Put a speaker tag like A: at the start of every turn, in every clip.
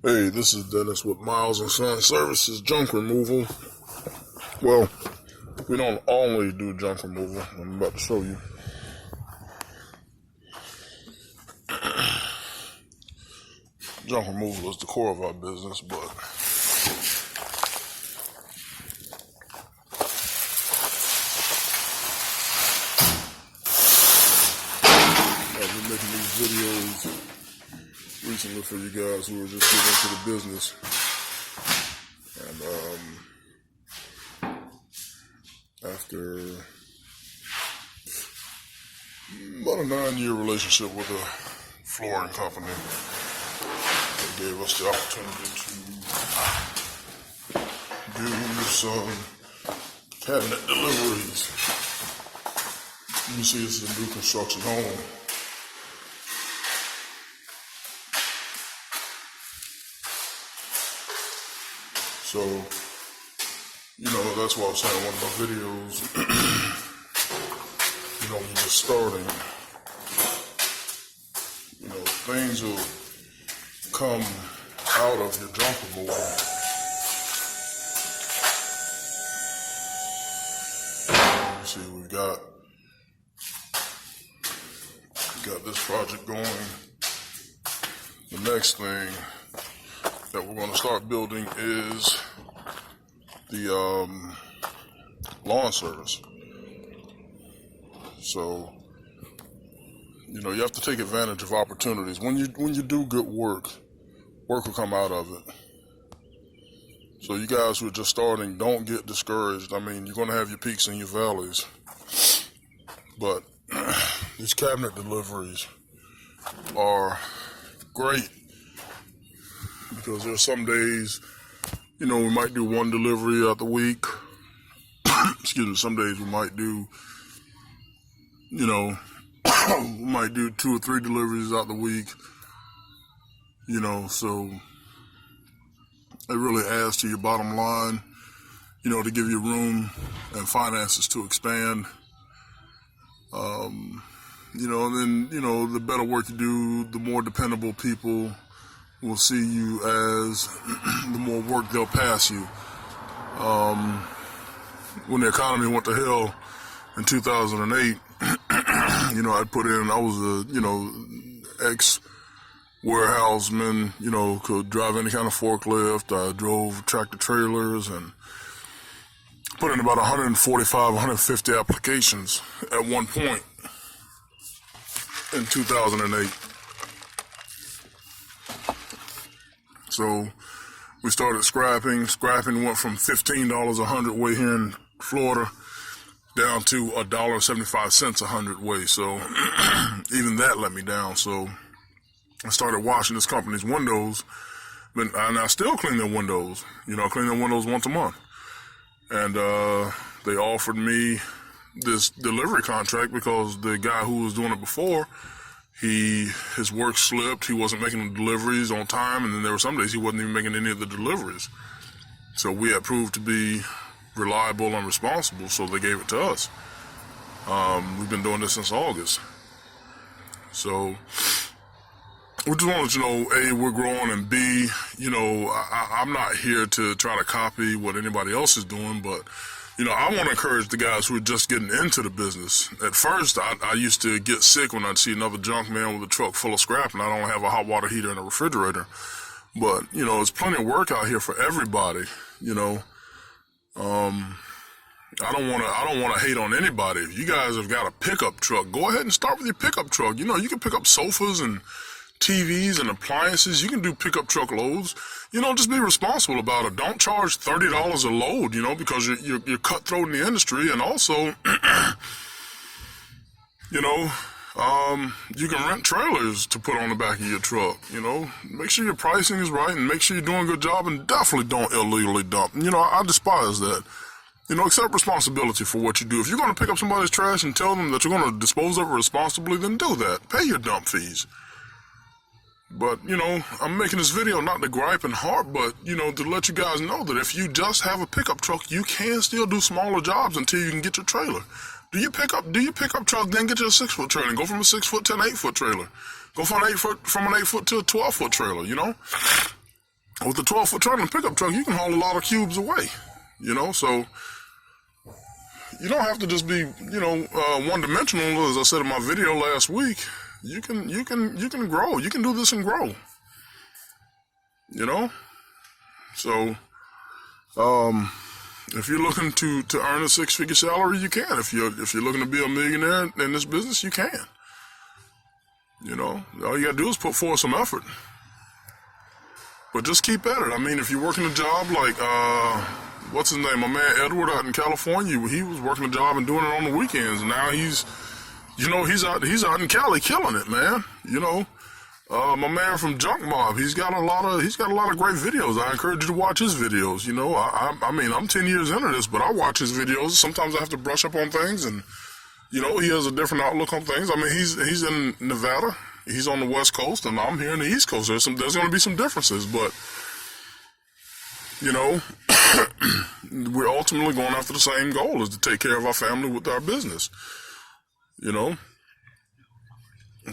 A: Hey, this is Dennis with Miles and Son Services Junk Removal. Well, we don't only do junk removal. I'm about to show you. Junk removal is the core of our business, but I've been making these videos recently for you guys who are just getting into the business. And after about a 9-year relationship with a flooring company, they gave us the opportunity to do some cabinet deliveries. You can see this is a new construction home. So, that's why I was saying one of my videos, you're just starting, things will come out of your junk removal. You see, we got this project going. The next thing that we're going to start building is the lawn service. So, you have to take advantage of opportunities. When you do good work will come out of it. So you guys who are just starting, don't get discouraged. I mean, you're going to have your peaks and your valleys. But these cabinet deliveries are great because there's some days, we might do one delivery out the week. Excuse me, some days we might do, we might do 2 or 3 deliveries out the week. So it really adds to your bottom line, to give you room and finances to expand. And then, the better work you do, the more dependable people will see you as, the more work they'll pass you. When the economy went to hell in 2008, I was a, ex-warehouseman, could drive any kind of forklift. I drove tractor trailers and put in about 145, 150 applications at one point in 2008. So we started scrapping. Scrapping went from $15 a hundredweight here in Florida down to $1.75 a hundredweight. So even that let me down. So I started washing this company's windows, and I still clean their windows. I clean their windows once a month. And they offered me this delivery contract because the guy who was doing it before, his work slipped. He wasn't making the deliveries on time, and then there were some days he wasn't even making any of the deliveries. So we had proved to be reliable and responsible, so they gave it to us. We've been doing this since August. So we just want to let you know, A, we're growing, and B, I'm not here to try to copy what anybody else is doing, but I want to encourage the guys who are just getting into the business. At first, I used to get sick when I'd see another junk man with a truck full of scrap and I don't have a hot water heater and a refrigerator. But, there's plenty of work out here for everybody, I don't want to hate on anybody. If you guys have got a pickup truck, go ahead and start with your pickup truck. You can pick up sofas and TVs and appliances. You can do pickup truck loads. Just be responsible about it. Don't charge $30 a load, because you're cutthroat in the industry. And also, you can rent trailers to put on the back of your truck. Make sure your pricing is right and make sure you're doing a good job, and definitely don't illegally dump. I despise that. Accept responsibility for what you do. If you're going to pick up somebody's trash and tell them that you're going to dispose of it responsibly, then do that. Pay your dump fees. But, I'm making this video not to gripe and harp, but, to let you guys know that if you just have a pickup truck, you can still do smaller jobs until you can get your trailer. Do your pickup truck, then get you a 6-foot trailer and go from a 6-foot to an 8-foot trailer. Go from an 8-foot to a 12-foot trailer, With the 12-foot trailer and pickup truck, you can haul a lot of cubes away, so you don't have to just be, one-dimensional. As I said in my video last week, you can grow. You can do this and grow, So, if you're looking to earn a six-figure salary, you can. If you're looking to be a millionaire in this business, you can. All you gotta do is put forth some effort. But just keep at it. I mean, if you're working a job like, what's his name? My man Edward out in California, he was working a job and doing it on the weekends. And now he's out in Cali killing it, man. My man from Junk Mob, he's got a lot of great videos. I encourage you to watch his videos. I mean, I'm 10 years into this, but I watch his videos. Sometimes I have to brush up on things, and he has a different outlook on things. I mean, he's in Nevada. He's on the West Coast, and I'm here in the East Coast. There's going to be some differences, but, we're ultimately going after the same goal, is to take care of our family with our business,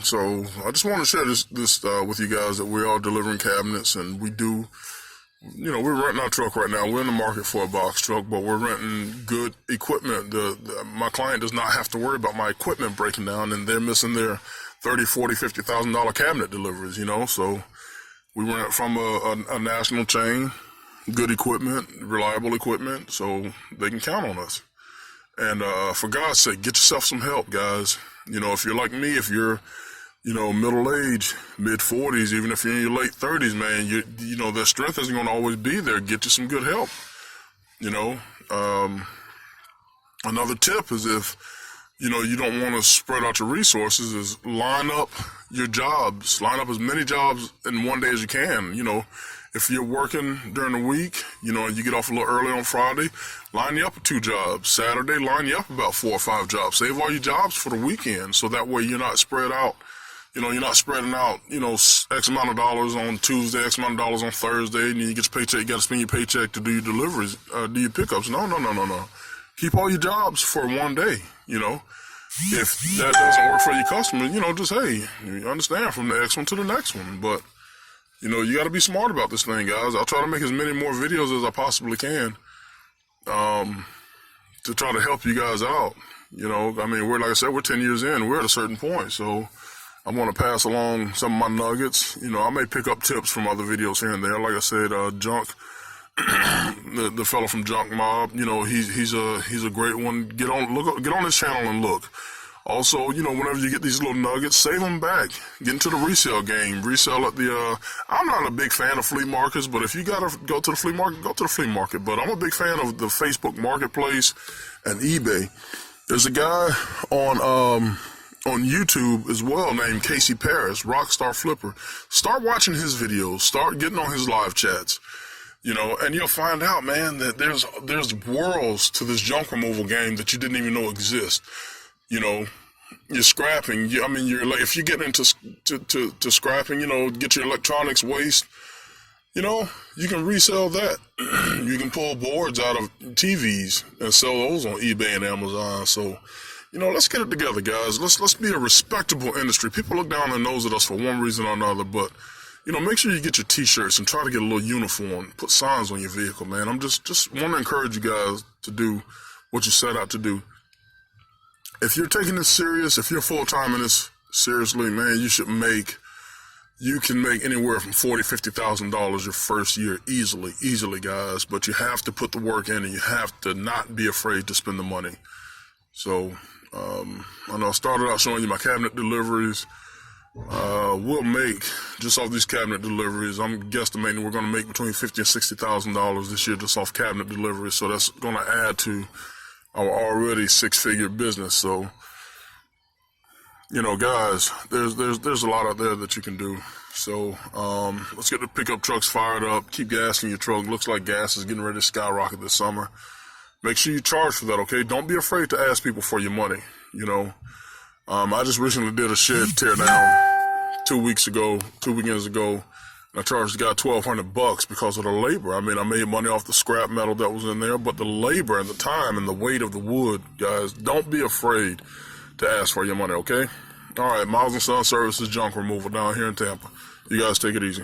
A: So I just want to share this with you guys, that we are delivering cabinets, and we do, we're renting our truck right now. We're in the market for a box truck, but we're renting good equipment. My client does not have to worry about my equipment breaking down, and they're missing their $30,000, $40,000, $50,000 cabinet deliveries, So we rent from a national chain, good equipment, reliable equipment, so they can count on us. And for God's sake, get yourself some help, guys. If you're like me, if you're, middle age, mid-40s, even if you're in your late 30s, man, that strength isn't going to always be there. Get you some good help. Another tip is, if you don't want to spread out your resources, is line up your jobs. Line up as many jobs in one day as you can. If you're working during the week, and you get off a little early on Friday, line you up with 2 jobs. Saturday, line you up about 4 or 5 jobs. Save all your jobs for the weekend, so that way you're not spread out. You're not spreading out, X amount of dollars on Tuesday, X amount of dollars on Thursday, and then you get your paycheck. You got to spend your paycheck to do your deliveries, do your pickups. No. Keep all your jobs for one day, If that doesn't work for your customer, just, hey, you understand, from the next one to the next one. But, you got to be smart about this thing, guys. I'll try to make as many more videos as I possibly can, to try to help you guys out. I mean, like I said, we're 10 years in. We're at a certain point, so I want to pass along some of my nuggets. I may pick up tips from other videos here and there. Like I said, Junk, the fellow from Junk Mob, he's a great one. Get on his channel and look. Also, whenever you get these little nuggets, save them back. Get into the resale game. Resell at I'm not a big fan of flea markets, but if you gotta go to the flea market, go to the flea market. But I'm a big fan of the Facebook Marketplace and eBay. There's a guy on YouTube as well named Casey Paris, Rockstar Flipper. Start watching his videos. Start getting on his live chats. And you'll find out, man, that there's worlds to this junk removal game that you didn't even know exist. You're scrapping. If you get into to scrapping, get your electronics waste, you can resell that. You can pull boards out of TVs and sell those on eBay and Amazon. So, let's get it together, guys. Let's be a respectable industry. People look down their nose at us for one reason or another, but make sure you get your T-shirts and try to get a little uniform. Put signs on your vehicle, man. I'm just want to encourage you guys to do what you set out to do. If you're taking this serious, if you're full-time in this seriously, man, you can make anywhere from $40,000, $50,000 your first year easily, guys. But you have to put the work in, and you have to not be afraid to spend the money. So, I know I started out showing you my cabinet deliveries. We'll make, just off these cabinet deliveries, I'm guesstimating we're going to make between $50,000 and $60,000 this year just off cabinet deliveries. So that's going to add to our already 6-figure business. So, guys, there's a lot out there that you can do. So, let's get the pickup trucks fired up. Keep gas in your truck. Looks like gas is getting ready to skyrocket this summer. Make sure you charge for that, okay? Don't be afraid to ask people for your money, I just recently did a shed tear down 2 weekends ago. I charged the guy $1,200 because of the labor. I mean, I made money off the scrap metal that was in there, but the labor and the time and the weight of the wood, guys, don't be afraid to ask for your money, okay? All right, Miles & Son Services Junk Removal down here in Tampa. You guys take it easy.